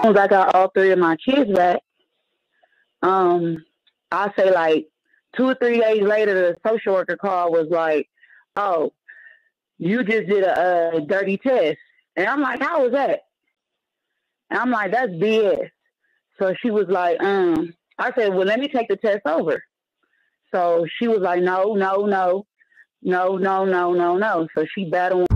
as I got all three of my kids back, I say like 2 or 3 days later, the social worker call was like, "Oh, you just did a dirty test." And I'm like, "How was that?" And I'm like, "That's BS." So she was like, I said, "Well, let me take the test over." So she was like, no. So she battled.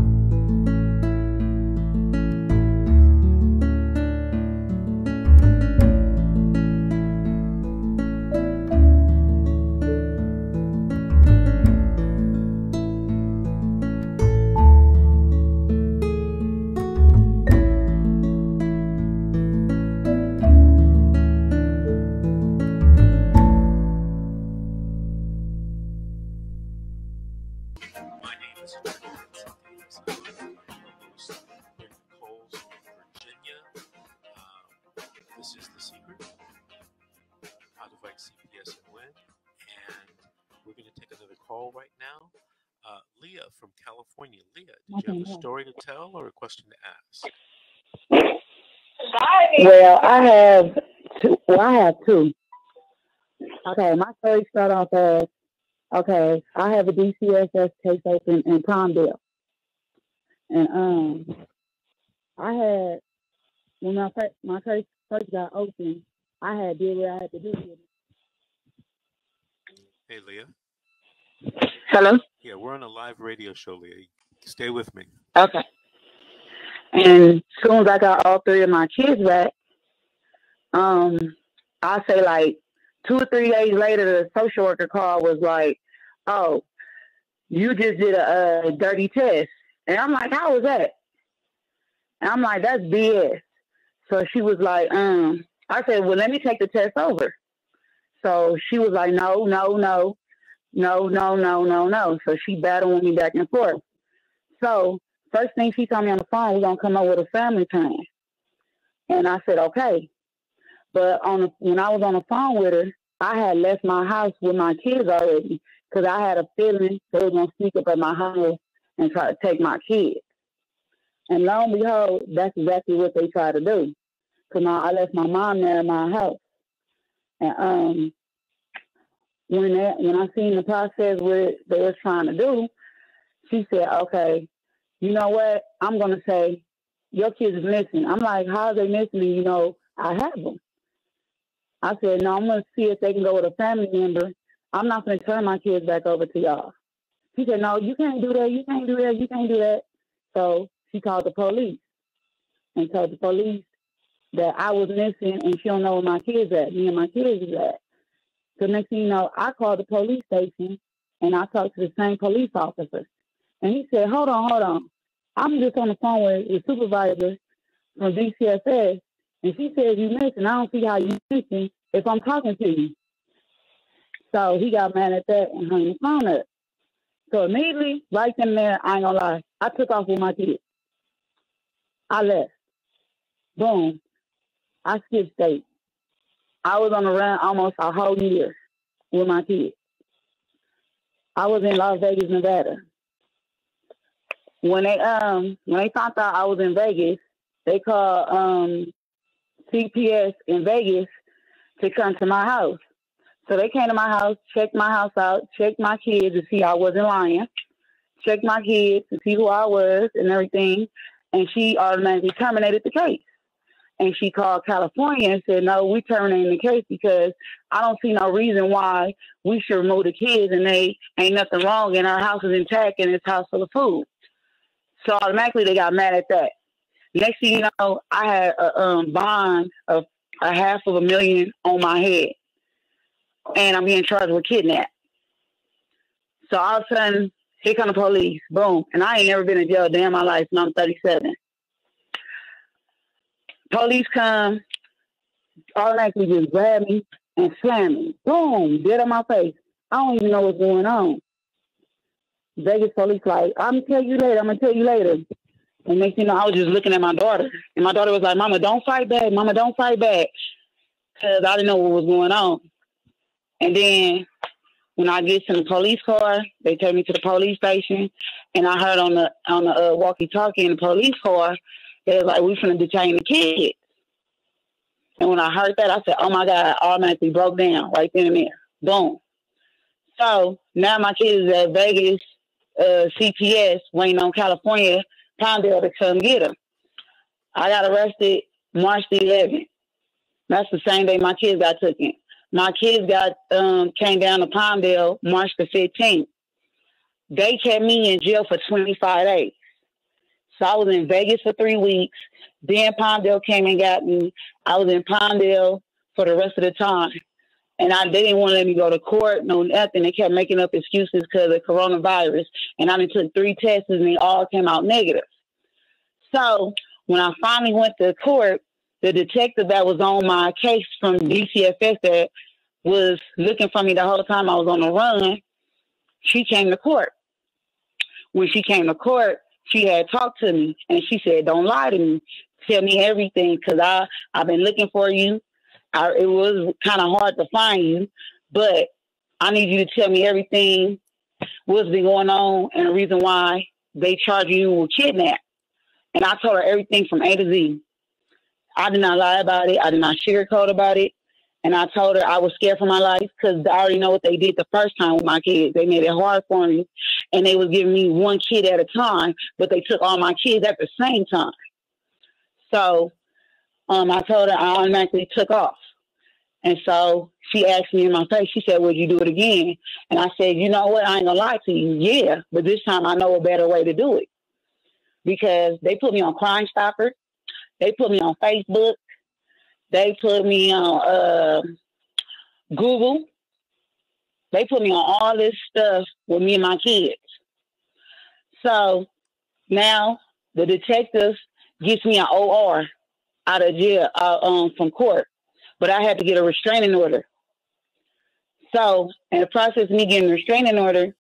This is The Secret, To Fight CPS Win, and we're going to take another call right now. Leah from California. Leah, did you have a story to tell or a question to ask? Well, I have two. Okay, my story started off as, okay, I have a DCSS case open in Palmdale. And I had, when my case first got open, I had did what I had to do. Hey, Leah. Hello? Yeah, we're on a live radio show, Leah. Stay with me. Okay. And as soon as I got all three of my kids back, I say like 2 or 3 days later, the social worker call was like, "Oh, you just did a dirty test." And I'm like, "How was that?" And I'm like, "That's BS." So she was like, I said, "Well, let me take the test over." So she was like, no. So she battled me back and forth. So first thing she told me on the phone, we're going to come up with a family plan. And I said, okay. But when I was on the phone with her, I had left my house with my kids already because I had a feeling they were going to sneak up at my house and try to take my kids. And lo and behold, that's exactly what they tried to do. Because I left my mom there in my house. And when I seen the process what they was trying to do, she said, okay, you know what? I'm going to say, your kids is missing. I'm like, how are they missing? You know, I have them. I said, no, I'm going to see if they can go with a family member. I'm not going to turn my kids back over to y'all. She said, no, you can't do that. You can't do that. You can't do that. So she called the police and told the police that I was missing and she don't know where my kids at. Me and my kids is at. So next thing you know, I called the police station and I talked to the same police officer. And he said, hold on. I'm just on the phone with the supervisor from DCSS. And she said, you missing. I don't see how you missing if I'm talking to you. So he got mad at that and hung the phone up. So immediately, right then and there, I ain't gonna lie, I took off with my kids. I left. Boom. I skipped state. I was on the run almost a whole year with my kids. I was in Las Vegas, Nevada. When they found out I was in Vegas, they called CPS in Vegas to come to my house. So they came to my house, checked my house out, checked my kids to see I wasn't lying, checked my kids to see who I was and everything, and she automatically terminated the case. And she called California and said, no, we terminating the case because I don't see no reason why we should remove the kids and they ain't nothing wrong and our house is intact and it's house full of food. So automatically they got mad at that. Next thing you know, I had a bond of $500,000 on my head. And I'm being charged with kidnap. So all of a sudden, here come the police. Boom. And I ain't never been in jail a day in my life, and I'm 37. Police come, automatically just grab me and slam me. Boom, dead on my face. I don't even know what's going on. Vegas police like, I'm going to tell you later. And next thing you know, I was just looking at my daughter. And my daughter was like, Mama, don't fight back. Mama, don't fight back. Because I didn't know what was going on. And then when I get to the police car, they take me to the police station. And I heard on the walkie-talkie in the police car, they was like, we finna detain the kids. And when I heard that, I said, oh my God, I automatically broke down right then and there. Boom. So now my kid is at Vegas, CPS, waiting on California, Palmdale to come get him. I got arrested March the 11th. That's the same day my kids got taken. My kids came down to Palmdale March the 15th. They kept me in jail for 25 days. So I was in Vegas for 3 weeks. Then Palmdale came and got me. I was in Palmdale for the rest of the time. And they didn't want to let me go to court, no nothing. They kept making up excuses because of coronavirus. And I took 3 tests and they all came out negative. So when I finally went to court, the detective that was on my case from DCFS that was looking for me the whole time I was on the run, she came to court. When she came to court, she had talked to me and she said, don't lie to me. Tell me everything because I've been looking for you. It was kind of hard to find you, but I need you to tell me everything, what's been going on and the reason why they charge you with kidnap. And I told her everything from A to Z. I did not lie about it. I did not sugarcoat about it. And I told her I was scared for my life because I already know what they did the first time with my kids. They made it hard for me. And they was giving me 1 kid at a time, but they took all my kids at the same time. So I told her I automatically took off. And so she asked me in my face, she said, would you do it again? And I said, you know what? I ain't gonna lie to you. Yeah, but this time I know a better way to do it. Because they put me on Crime Stopper. They put me on Facebook. They put me on Google. They put me on all this stuff with me and my kids. So now the detective gets me an OR out of jail, from court. But I had to get a restraining order. So in the process of me getting a restraining order,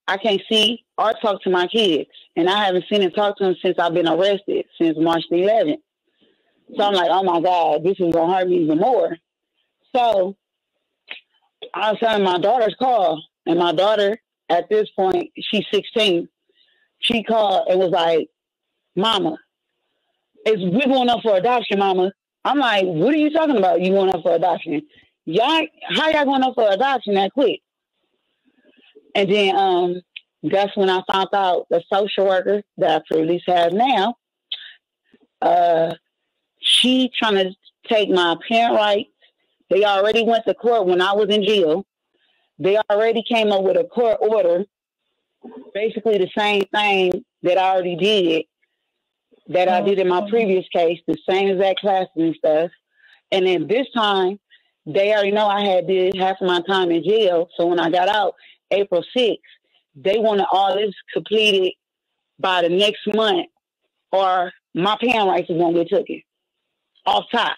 I can't see or talk to my kids. And I haven't seen and talked to them since I've been arrested, since March the 11th. So I'm like, oh my God, this is going to hurt me even more. So I was having my daughter's call. And my daughter, at this point, she's 16. She called and was like, Mama, we're going up for adoption, Mama. I'm like, what are you talking about? You going up for adoption? How y'all going up for adoption that quick? And then that's when I found out the social worker that I previously have now, she trying to take my parent rights. They already went to court when I was in jail. They already came up with a court order, basically the same thing that I already did, that I did in my previous case, the same exact classes and stuff. And then this time, they already know I had did half of my time in jail. So when I got out, April 6th, they wanted all this completed by the next month or my parent rights is going to get taken off top.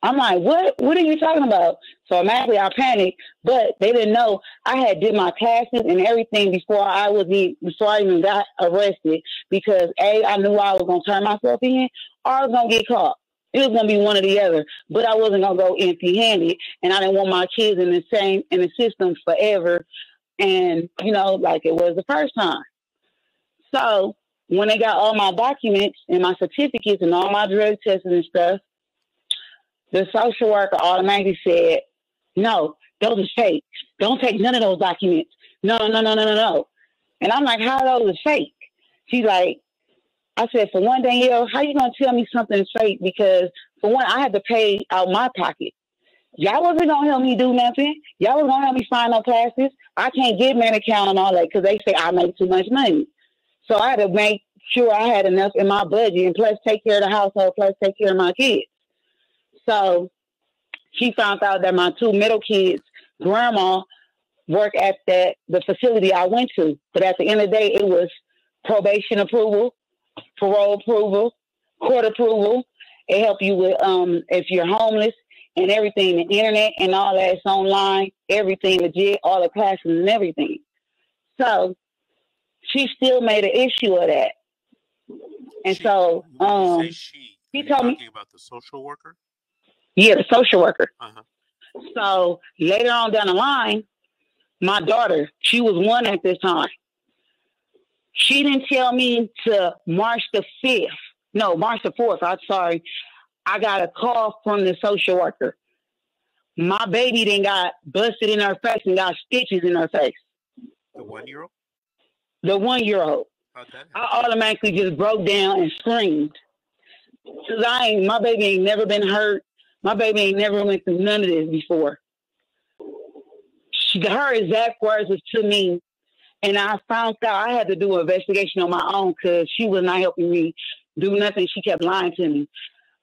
I'm like, what are you talking about? So automatically I panicked, but they didn't know I had did my classes and everything before I even got arrested because I knew I was going to turn myself in or I was going to get caught. It was going to be one or the other, but I wasn't going to go empty-handed, and I didn't want my kids in the system forever, and like it was the first time. So when they got all my documents and my certificates and all my drug tests and stuff, the social worker automatically said, no, those are fake. Don't take none of those documents. No. And I'm like, how are those fake? She's like, I said, for one, Danielle, how you going to tell me something's fake? Because for one, I had to pay out my pocket. Y'all wasn't going to help me do nothing. Y'all wasn't going to help me find no classes. I can't get Medicare and all that because they say I make too much money. So I had to make sure I had enough in my budget and plus take care of the household, plus take care of my kids. So she found out that my 2 middle kids' grandma worked at the facility I went to. But at the end of the day, it was probation approval, parole approval, court approval. It helped you with if you're homeless and everything, the internet and all that's online, everything, legit, all the classes and everything. So she still made an issue of that. And she told me about the social worker. Yeah, the social worker. Uh-huh. So later on down the line, my daughter, she was 1 at this time. She didn't tell me to March the 4th. I'm sorry. I got a call from the social worker. My baby then got busted in her face and got stitches in her face. The 1-year-old? The 1-year-old. How'd that happen? I automatically just broke down and screamed. Cause my baby ain't never been hurt. My baby ain't never went through none of this before. Her exact words was to me, and I found out I had to do an investigation on my own because she was not helping me do nothing. She kept lying to me.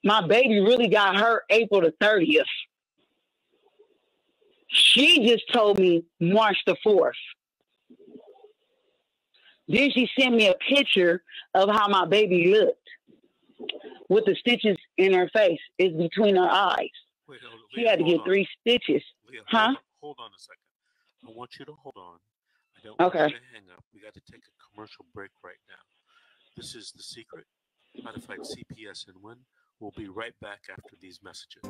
My baby really got hurt April the 30th. She just told me March the 4th. Then she sent me a picture of how my baby looked with the stitches in her face. It's between her eyes. Wait, she had to get 3 stitches. Leah, huh? Hold on a second. I want you to hold on. I don't want you to hang up. We got to take a commercial break right now. This is The Secret, How to Fight CPS and Win. We'll be right back after these messages.